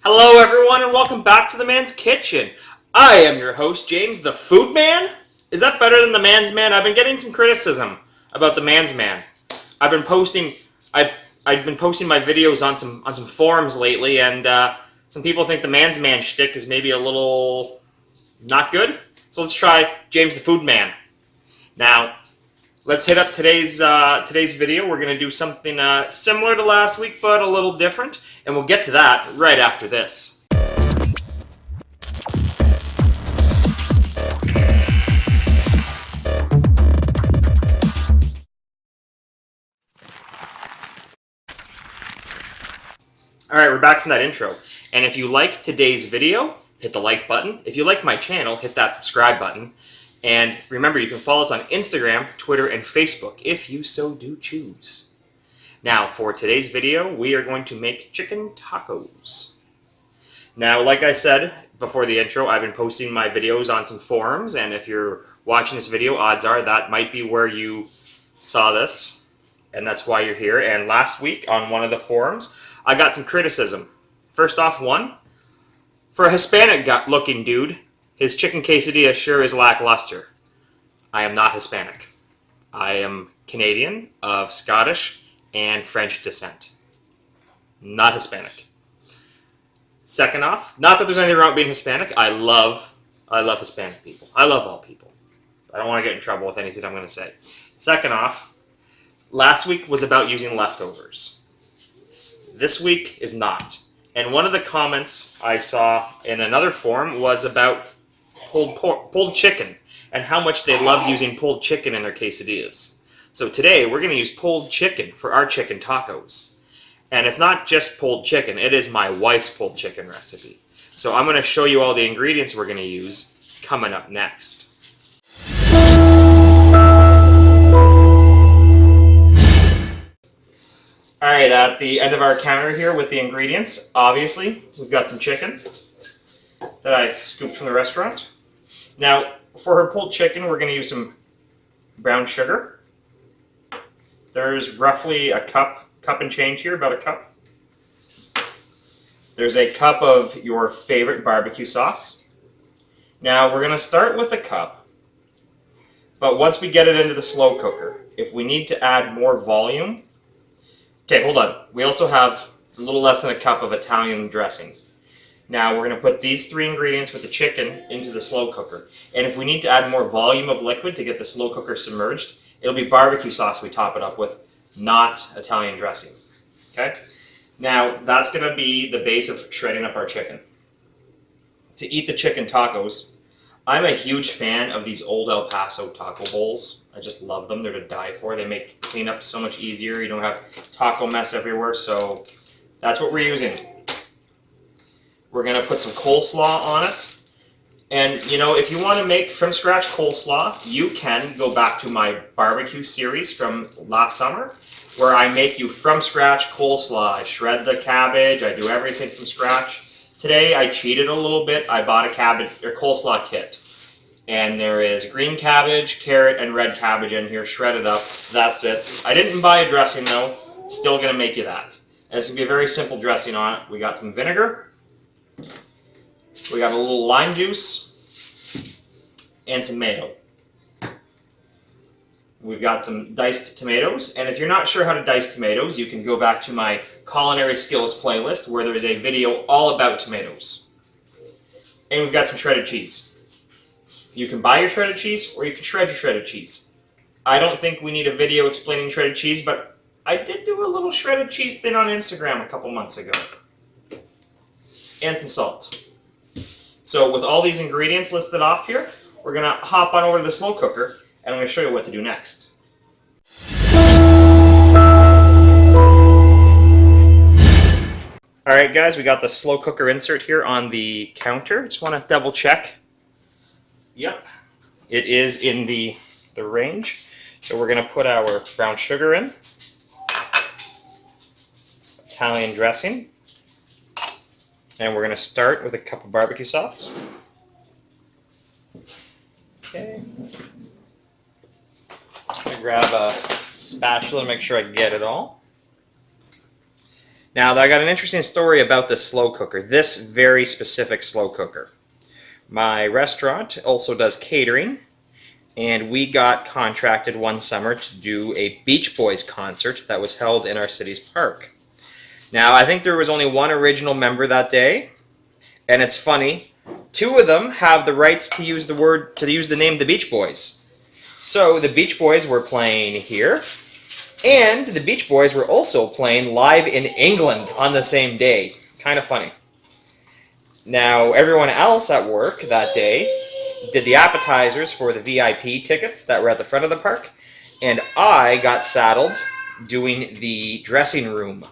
Hello everyone and welcome back to The Man's Kitchen. I am your host, James the Food Man. Is that better than The Man's Man? I've been getting some criticism about The Man's Man. I've been posting my videos on some forums lately, and some people think the Man's Man shtick is maybe a little not good. So let's try James the Food Man. Now, let's hit up today's video. We're going to do something similar to last week, but a little different, and we'll get to that right after this. Alright, we're back from that intro, and if you like today's video, hit the like button. If you like my channel, hit that subscribe button. And remember, you can follow us on Instagram, Twitter, and Facebook, if you so do choose. Now, for today's video, we are going to make chicken tacos. Now, like I said before the intro, I've been posting my videos on some forums, and if you're watching this video, odds are that might be where you saw this, and that's why you're here. And last week, on one of the forums, I got some criticism. First off, one, for a Hispanic-looking dude, his chicken quesadilla sure is lackluster. I am not Hispanic. I am Canadian of Scottish and French descent. Not Hispanic. Second off, not that there's anything wrong with being Hispanic. I love Hispanic people. I love all people. I don't want to get in trouble with anything I'm going to say. Second off, last week was about using leftovers. This week is not. And one of the comments I saw in another forum was about pulled chicken and how much they love using pulled chicken in their quesadillas. So today we're going to use pulled chicken for our chicken tacos. And it's not just pulled chicken, it is my wife's pulled chicken recipe. So I'm going to show you all the ingredients we're going to use coming up next. Alright, at the end of our counter here with the ingredients, obviously we've got some chicken that I scooped from the restaurant. Now, for her pulled chicken, we're going to use some brown sugar. There's roughly a cup and change here, about a cup. There's a cup of your favorite barbecue sauce. Now, we're going to start with a cup, but once we get it into the slow cooker, if we need to add more volume... Okay, hold on. We also have a little less than a cup of Italian dressing. Now we're going to put these three ingredients with the chicken into the slow cooker. And if we need to add more volume of liquid to get the slow cooker submerged, it'll be barbecue sauce we top it up with, not Italian dressing. Okay? Now that's going to be the base of shredding up our chicken. To eat the chicken tacos, I'm a huge fan of these old El Paso taco bowls. I just love them. They're to die for. They make cleanup so much easier. You don't have taco mess everywhere, so that's what we're using. We're going to put some coleslaw on it. And, you know, if you want to make from scratch coleslaw, you can go back to my barbecue series from last summer, where I make you from scratch coleslaw. I shred the cabbage. I do everything from scratch. Today, I cheated a little bit. I bought a coleslaw kit. And there is green cabbage, carrot, and red cabbage in here, shredded up. That's it. I didn't buy a dressing, though. Still going to make you that. And it's going to be a very simple dressing on it. We got some vinegar. We got a little lime juice and some mayo. We've got some diced tomatoes, and if you're not sure how to dice tomatoes, you can go back to my culinary skills playlist where there's a video all about tomatoes. And we've got some shredded cheese. You can buy your shredded cheese or you can shred your shredded cheese. I don't think we need a video explaining shredded cheese, but I did do a little shredded cheese thing on Instagram a couple months ago. And some salt. So with all these ingredients listed off here, we're going to hop on over to the slow cooker and I'm going to show you what to do next. Alright guys, we got the slow cooker insert here on the counter. Just want to double check. Yep, it is in the range. So we're going to put our brown sugar in. Italian dressing. And we're going to start with a cup of barbecue sauce. Okay. I'm going to grab a spatula to make sure I get it all. Now, I got an interesting story about this slow cooker, this very specific slow cooker. My restaurant also does catering, and we got contracted one summer to do a Beach Boys concert that was held in our city's park. Now, I think there was only one original member that day, and it's funny, two of them have the rights to use the name the Beach Boys. So the Beach Boys were playing here, and the Beach Boys were also playing live in England on the same day. Kind of funny. Now, everyone else at work that day did the appetizers for the VIP tickets that were at the front of the park, and I got saddled doing the dressing room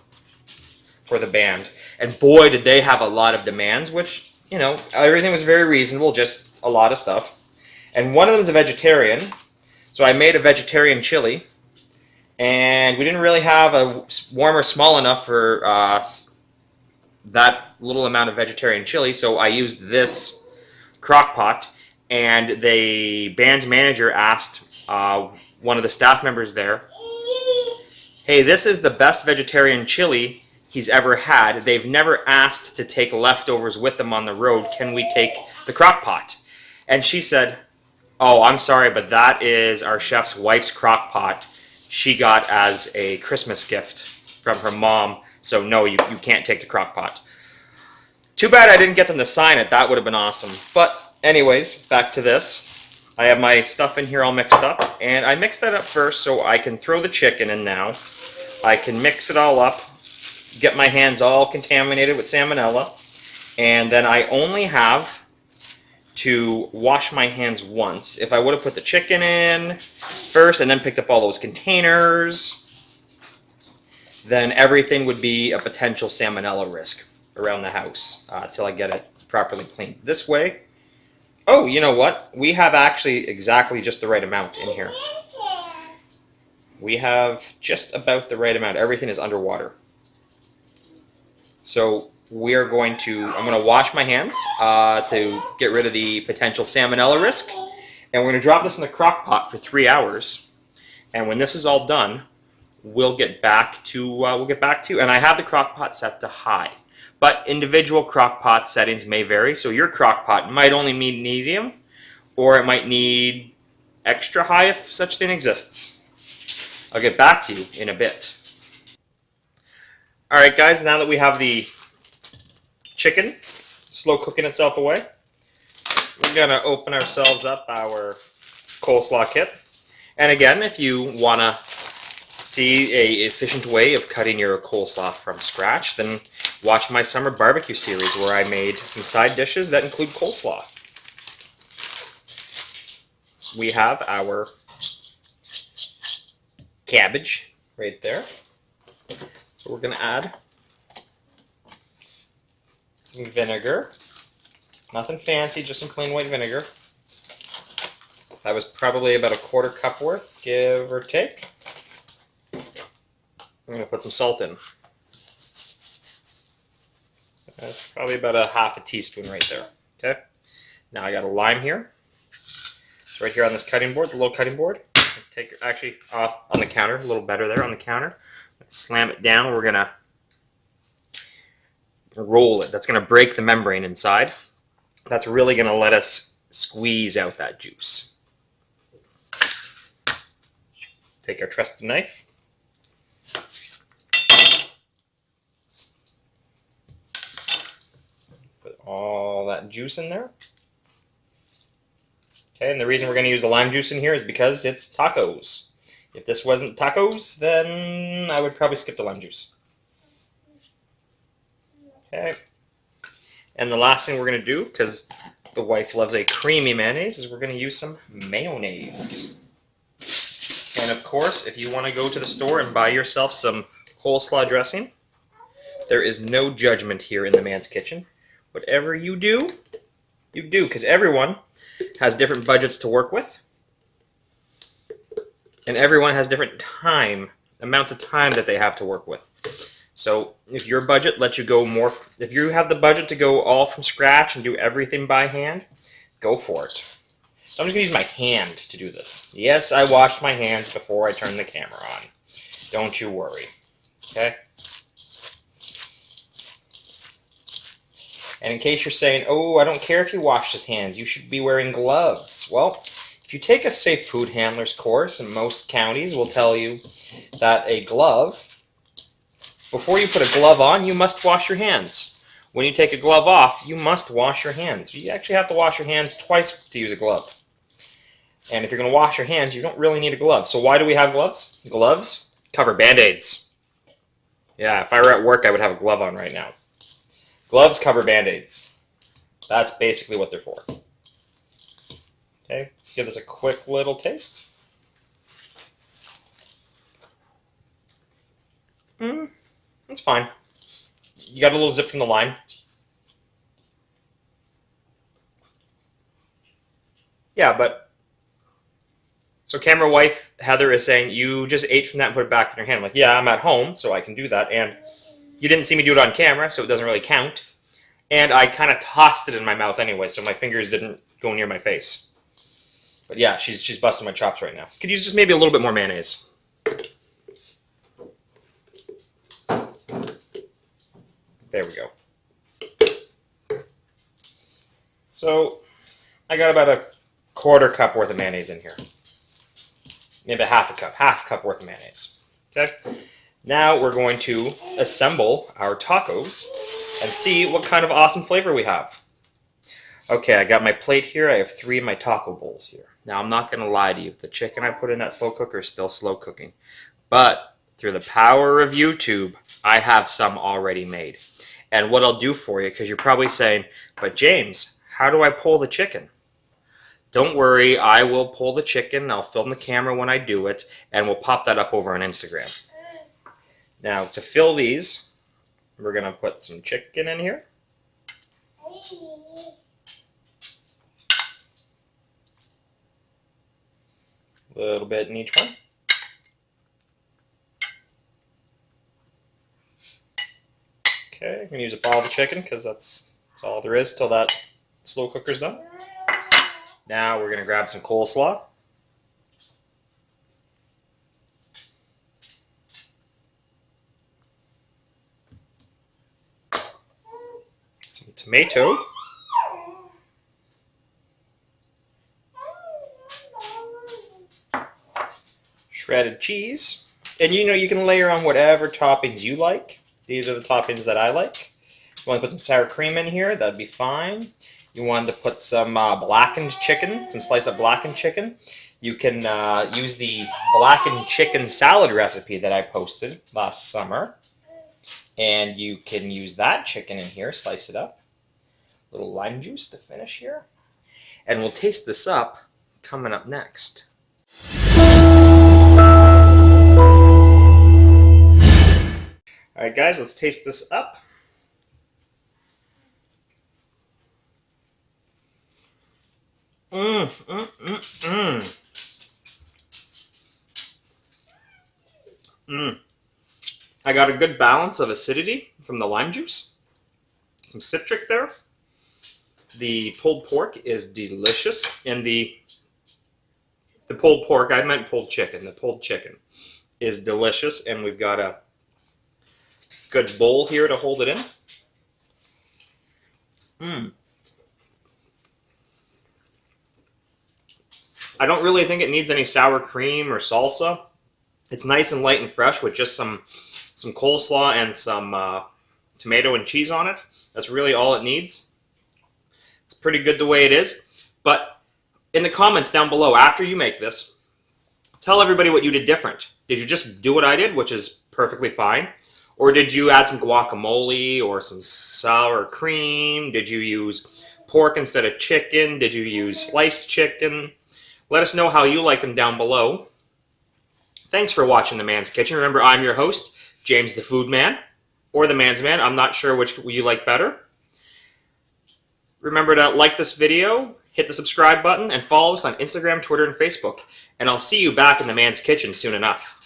for the band. And boy, did they have a lot of demands, which, you know, everything was very reasonable, just a lot of stuff. And one of them is a vegetarian, so I made a vegetarian chili, and we didn't really have a warmer small enough for that little amount of vegetarian chili, so I used this crock pot, and the band's manager asked one of the staff members there, hey, this is the best vegetarian chili he's ever had. They've never asked to take leftovers with them on the road. Can we take the crock pot? And she said, oh, I'm sorry, but that is our chef's wife's crock pot she got as a Christmas gift from her mom. So no, you can't take the crock pot. Too bad I didn't get them to sign it. That would have been awesome. But anyways, back to this. I have my stuff in here all mixed up, and I mixed that up first so I can throw the chicken in now. I can mix it all up, get my hands all contaminated with salmonella, and then I only have to wash my hands once. If I would have put the chicken in first and then picked up all those containers, then everything would be a potential salmonella risk around the house till I get it properly cleaned. This way, oh, you know what? We have actually exactly just the right amount in here. We have just about the right amount. Everything is underwater. So I'm going to wash my hands to get rid of the potential salmonella risk. And we're going to drop this in the crock pot for 3 hours. And when this is all done, we'll get back to, and I have the crock pot set to high. But individual crock pot settings may vary. So your crock pot might only need medium, or it might need extra high if such thing exists. I'll get back to you in a bit. Alright guys, now that we have the chicken slow cooking itself away, we're going to open ourselves up our coleslaw kit. And again, if you want to see an efficient way of cutting your coleslaw from scratch, then watch my summer barbecue series where I made some side dishes that include coleslaw. We have our cabbage right there. So we're going to add some vinegar. Nothing fancy, just some plain white vinegar. That was probably about a quarter cup worth, give or take. I'm going to put some salt in. That's probably about a half a teaspoon right there. Okay. Now I got a lime here. It's right here on this cutting board, the little cutting board. Take it actually off on the counter, a little better there on the counter. Slam it down. We're gonna roll it. That's gonna break the membrane inside. That's really gonna let us squeeze out that juice. Take our trusty knife. Put all that juice in there. Okay, and the reason we're going to use the lime juice in here is because it's tacos. If this wasn't tacos, then I would probably skip the lime juice. Okay. And the last thing we're going to do, because the wife loves a creamy mayonnaise, is we're going to use some mayonnaise. And of course, if you want to go to the store and buy yourself some coleslaw dressing, there is no judgment here in the man's kitchen. Whatever you do, because everyone has different budgets to work with, and everyone has different amounts of time that they have to work with. So if your budget lets you go more, if you have the budget to go all from scratch and do everything by hand, go for it. So I'm just going to use my hand to do this. Yes, I washed my hands before I turned the camera on. Don't you worry. Okay? And in case you're saying, oh, I don't care if you wash his hands, you should be wearing gloves. Well, if you take a safe food handler's course, and most counties will tell you that a glove, before you put a glove on, you must wash your hands. When you take a glove off, you must wash your hands. You actually have to wash your hands twice to use a glove. And if you're going to wash your hands, you don't really need a glove. So why do we have gloves? Gloves cover Band-Aids. Yeah, if I were at work, I would have a glove on right now. Gloves cover Band-Aids. That's basically what they're for. Okay, let's give this a quick little taste. That's fine. You got a little zip from the lime. Yeah, but... So camera wife Heather is saying, you just ate from that and put it back in your hand. I'm like, yeah, I'm at home, so I can do that. And you didn't see me do it on camera, so it doesn't really count. And I kind of tossed it in my mouth anyway, so my fingers didn't go near my face. But yeah, she's busting my chops right now. Could use just maybe a little bit more mayonnaise. There we go. So I got about a quarter cup worth of mayonnaise in here. Maybe half a cup worth of mayonnaise. Okay. Now we're going to assemble our tacos and see what kind of awesome flavor we have. Okay, I got my plate here. I have 3 of my taco bowls here. Now I'm not going to lie to you. The chicken I put in that slow cooker is still slow cooking. But through the power of YouTube, I have some already made. And what I'll do for you, because you're probably saying, but James, how do I pull the chicken? Don't worry, I will pull the chicken, I'll film the camera when I do it, and we'll pop that up over on Instagram. Now, to fill these, we're going to put some chicken in here. A little bit in each one. Okay, I'm going to use up all the chicken, because that's all there is till that slow cooker's done. Now we're going to grab some coleslaw. Some tomato. Shredded cheese. And you can layer on whatever toppings you like. These are the toppings that I like. If you want to put some sour cream in here, that'd be fine. You wanted to put some blackened chicken, some slice of blackened chicken. You can use the blackened chicken salad recipe that I posted last summer. And you can use that chicken in here, slice it up. A little lime juice to finish here. And we'll taste this up coming up next. Alright guys, let's taste this up. I got a good balance of acidity from the lime juice. Some citric there. The pulled pork is delicious. And the pulled pork, I meant pulled chicken. The pulled chicken is delicious. And we've got a good bowl here to hold it in. I don't really think it needs any sour cream or salsa. It's nice and light and fresh with just some coleslaw and some tomato and cheese on it. That's really all it needs. It's pretty good the way it is. But in the comments down below, after you make this, tell everybody what you did different. Did you just do what I did, which is perfectly fine? Or did you add some guacamole or some sour cream? Did you use pork instead of chicken? Did you use sliced chicken? Let us know how you like them down below. Thanks for watching The Man's Kitchen. Remember, I'm your host, James the Food Man, or The Man's Man. I'm not sure which you like better. Remember to like this video, hit the subscribe button, and follow us on Instagram, Twitter, and Facebook. And I'll see you back in The Man's Kitchen soon enough.